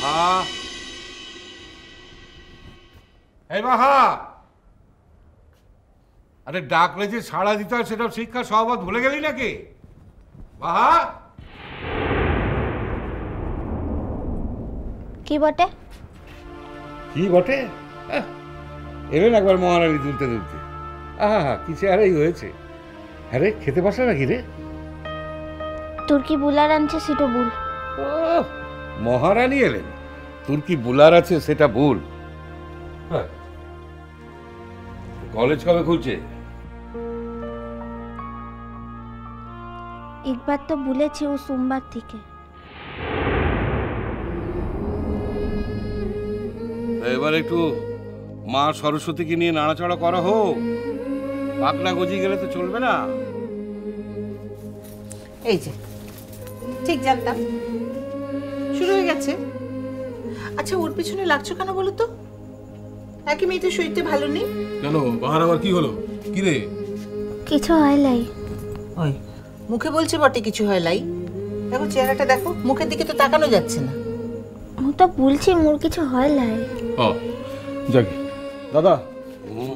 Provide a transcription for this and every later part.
বাহা, এই বাহা, আরে ডাকলে যে সাড়া দিতে হয় সেটা শিক্ষা সহবত ভুলে গেলি নাকি? বাহা, কি বটে? কি বটে? এলেন একবার মহারানী তুলতে তুলতে। আহা, কি চেহারাই হয়েছে। আরে খেতে পারছে নাকি রে? তুর্কি বুলার আনছে সেটা ভুল। ও, মহারানী এলেন, তুর্কি বুলার আছে সেটা ভুল। কলেজ কবে খুলছে? একবার তো বলেছি ও সোমবার থেকে। এবার একটু মা সরস্বতীকে নিয়ে নাড়াচাড়া করা হোক। পাকনা গজিয়ে গেলে তো চলবে না। এই যে ঠিক জানতাম শুরু হয়ে গেছে। আচ্ছা, ওর পিছনে লাগছো কেন বলো তো? একই মেয়েতে শরীরটা ভালো নেই কেন? বাহার আবার কি হলো? কি রে? কিছু হয় লাই। ওই মুখে বলছে বটে কিছু হয় লাই। দেখো চেহারাটা দেখো, মুখের দিকে তো তাকানো যাচ্ছে না। ও তো বলছি মোর কিছু হয় লাই। ও যাক, দাদা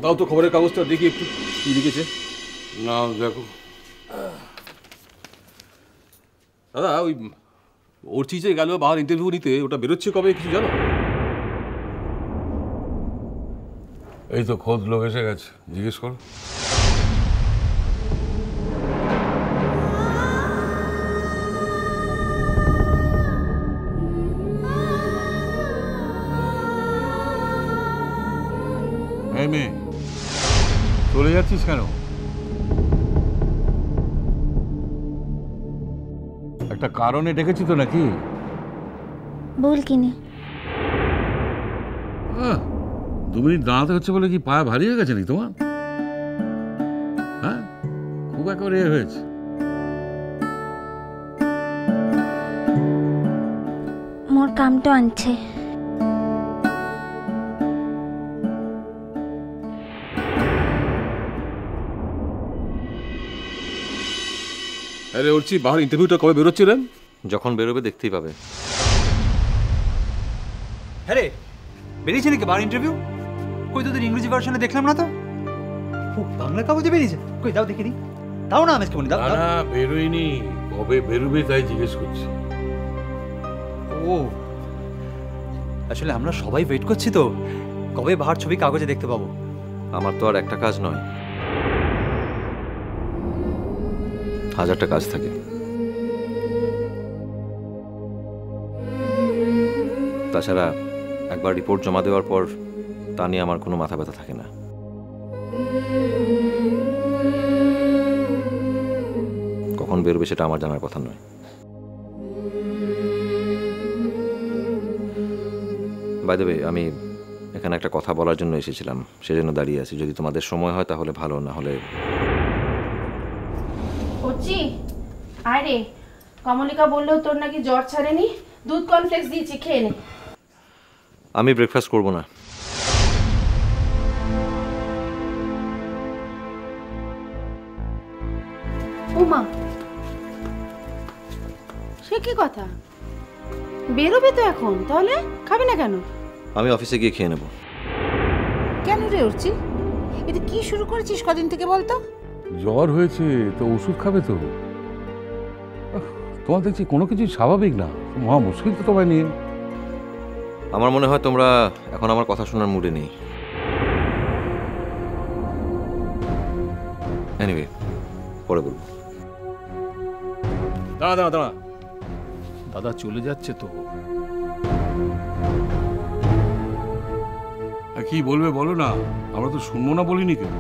দাও তো খবরের কাগজটা দেখি একটু কি লিখেছে। না দেখো দাদা, ওই ওর চিজে গেল বাহার ইন্টারভিউ নিতে, ওটা বেরোচ্ছে কবে কিছু জানো? এই তো খোঁজ লোক এসে গেছে, জিজ্ঞেস করো। এই মেয়ে, চলে যাচ্ছিস কেন? একটা কারণে ডেকেছি তো নাকি? ভুল কিনে 2 মিনিট দাঁড়াতে হচ্ছে বলে কি পায়ে ভারী হয়ে গেছে নাকি তোমার? হ্যাঁ, খুব একেবারে হয়েছে। মোর কামটা আনছে। আরে ওর বাহার ইন্টারভিউটা কবে বেরোচ্ছে রে? যখন বেরোবে দেখতেই পাবে। হ্যাঁ রে, বেরিয়েছে নাকি বার ইন্টারভিউ? কই তোদের ইংরেজি ভার্সনে দেখলাম না তো। ও বাংলা কাগজে বেরিয়েছে? কই দাও দেখে নি। দাও না আমেজকে বলি, দাও। না বেরোয়নি, কবে বেরোবে তাই জিজ্ঞেস করছি। ও আসলে আমরা সবাই ওয়েট করছি তো, কবে বাহার ছবি কাগজে দেখতে পাবো। আমার তো আর একটা কাজ নয়, 1000টা কাজ থাকে। তাছাড়া একবার রিপোর্ট জমা দেওয়ার পর তা নিয়ে আমার কোনো মাথা ব্যথা থাকে না। কখন বেরোবে সেটা আমার জানার কথা নয়। বাই দ্য ওয়ে, আমি এখানে একটা কথা বলার জন্য এসেছিলাম, সেজন্য দাঁড়িয়ে আছি। যদি তোমাদের সময় হয় তাহলে ভালো, না হলে ওচি আরে কমলিকা বললো তোর নাকি জ্বর ছাড়েনি, দুধ কর্নফ্লেক্স দিয়েছি, খেয়ে নে। আমি ব্রেকফাস্ট করব না। উমা, সে কি কথা? বেরোবে তো এখন, তাহলে খাবে না কেন? আমি অফিসে গিয়ে খেয়ে নেব। কেন রে উঠছি? এটা কি শুরু করেছিস কদিন থেকে বলতো? জ্বর হয়েছে তো ওষুধ খাবে তো। তোমার দেখছি কোনো কিছু স্বাভাবিক না, মহা মুশকিল তো তোমায় নিয়ে। আমার মনে হয় তোমরা এখন আমার কথা শোনার মুডে নেই। এনিওয়ে, পরে বলবো। দাঁড়া দাঁড়া দাঁড়া, দাদা চলে যাচ্ছে তো। কি বলবে বলো না, আমরা তো শুনবো না বলিনি কেন।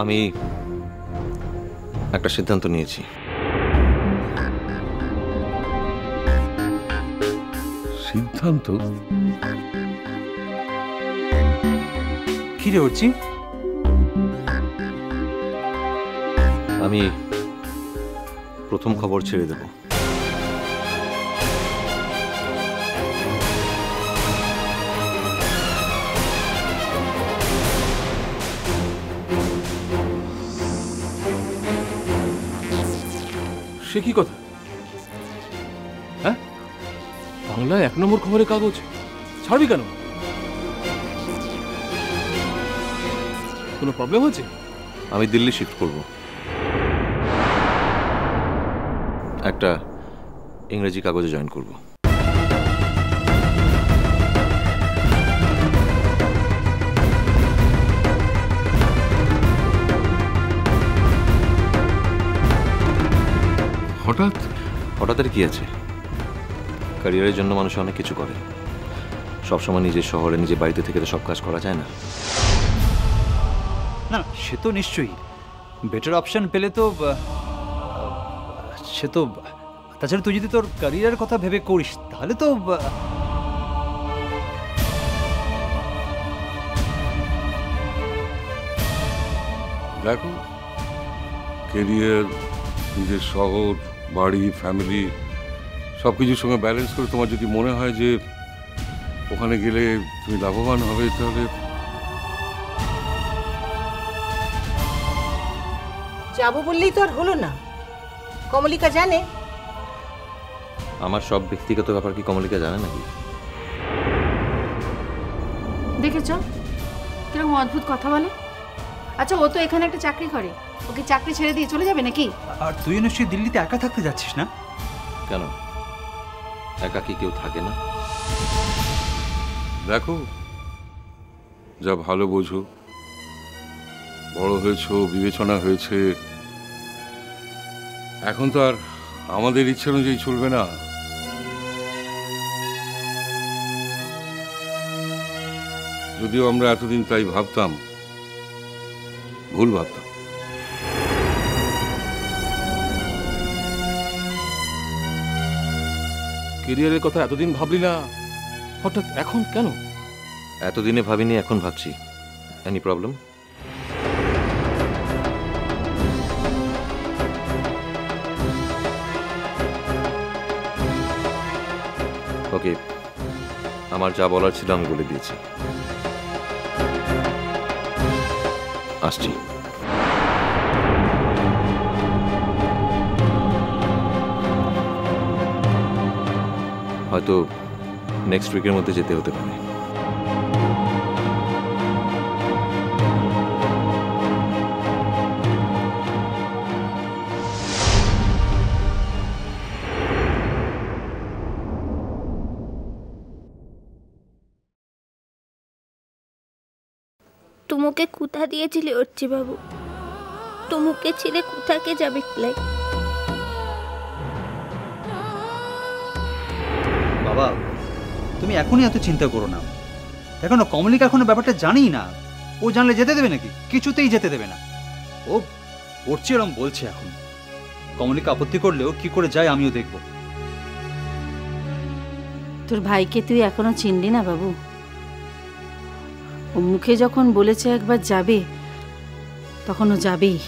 আমি একটা সিদ্ধান্ত নিয়েছি। সিদ্ধান্ত? কি রে উঠছি? আমি প্রথম খবর ছেড়ে দেব। সে কি কথা? হ্যাঁ, বাংলায় 1 নম্বর খবরের কাগজ ছাড়বি কেন? কোনো প্রবলেম হচ্ছে? আমি দিল্লি শিফট করব, একটা ইংরেজি কাগজে জয়েন করব। হঠাৎ? হঠাৎ কি আছে? ক্যারিয়ারের জন্য মানুষ অনেক কিছু করে, সবসময় নিজের শহরে নিজের বাড়িতে থেকে তো সব কাজ করা যায় না। না সে তো নিশ্চয়ই, বেটার অপশন পেলে তো সে তো, তাছাড়া তুই যদি তোর ক্যারিয়ারের কথা ভেবে করিস তাহলে তো দেখো, কেরিয়ার, নিজের শহর, বাড়ি, ফ্যামিলি সব কিছুর সঙ্গে ব্যালেন্স করে তোমার যদি মনে হয় যে ওখানে গেলে তুমি লাভবান হবে, তাহলে যাবো বললেই তো আর হলো না। কমলিকা জানে? আমার সব ব্যক্তিগত ব্যাপার কি কমলিকা জানে নাকি? দেখেছ কিরকম অদ্ভুত কথা বলে। আচ্ছা ও তো এখানে একটা চাকরি করে, ওকে চাকরি ছেড়ে দিয়ে চলে যাবে নাকি? আর তুই নিশ্চয়ই দিল্লিতে একা থাকতে যাচ্ছিস না? কেন, একা কি কেউ থাকে না? দেখো, যা ভালো বোঝো, বড় হয়েছো, বিবেচনা হয়েছে, এখন তো আর আমাদের ইচ্ছে অনুযায়ী চলবে না। যদিও আমরা এতদিন তাই ভাবতাম, ভুল ভাবতাম। কেরিয়ারের কথা এতদিন ভাবলি না, হঠাৎ এখন কেন? এতদিনে ভাবিনি, এখন ভাবছি। Any problem? ওকে, আমার যা বলার ছিল আমি বলে দিয়েছি, আসছি। হয়তো নেক্সট উইকের মধ্যে যেতে হতে পারে। তুমুকে কোথা দিয়েছিলে অর্চি বাবু? তুমুকে ছেড়ে কোথাকে যাবে ক্লাই? বাবা তুমি এখনই এত চিন্তা করো না। দেখো না, কমলিকা এখনো ব্যাপারটা জানিই না। ও জানলে যেতে দেবে নাকি? কিছুতেই যেতে দেবে না। ও ওর চেয়ে এরম বলছে এখন। কমলিকা আপত্তি করলেও কি করে যায় আমিও দেখব। তোর ভাইকে তুই এখনো চিনলি না বাবু? ও মুখে যখন বলেছে একবার যাবে, তখন ও যাবেই।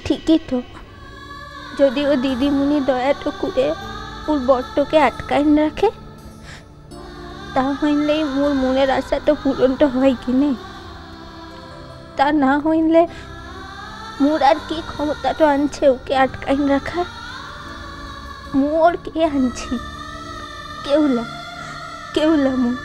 ঠিকই তো, যদি ও দিদিমণি দয়াটো করে ওর বরটোকে আটকাইন রাখে, তা হইলেই মোর মনের আশা তো পূরণটা হয় কি নেই। তা না হইলে মোর আর কি ক্ষমতাটা আনছে ওকে আটকাইন রাখা? মোর কে আনছি? কেউলা মোর।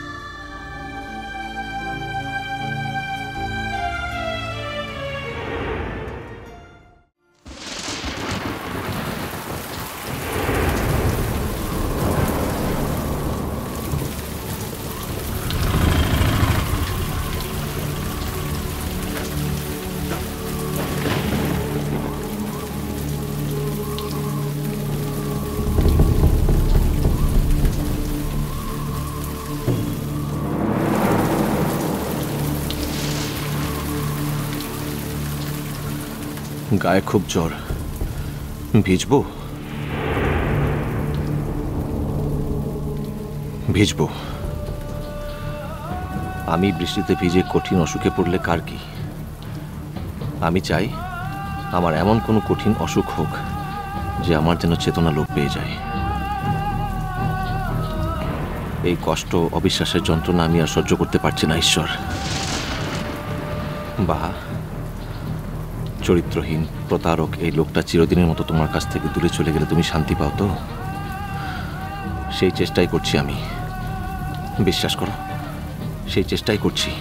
গায়ে খুব জ্বর, ভিজবো? ভিজবো? আমি বৃষ্টিতে ভিজে কঠিন অসুখে পড়লে কার কি? আমি চাই আমার এমন কোনো কঠিন অসুখ হোক যে আমার যেন চেতনা লোপ পেয়ে যায়। এই কষ্ট, অবিশ্বাসের যন্ত্রণা আমি আর সহ্য করতে পারছি না ঈশ্বর। বা চরিত্রহীন প্রতারক এই লোকটা চিরদিনের মতো তোমার কাছ থেকে দূরে চলে গেলে তুমি শান্তি পাও তো? সেই চেষ্টাই করছি আমি, বিশ্বাস করো, সেই চেষ্টাই করছি।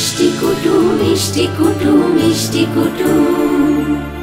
মিষ্টি কুটুম মিষ্টি কুটুম মিষ্টি কুটুম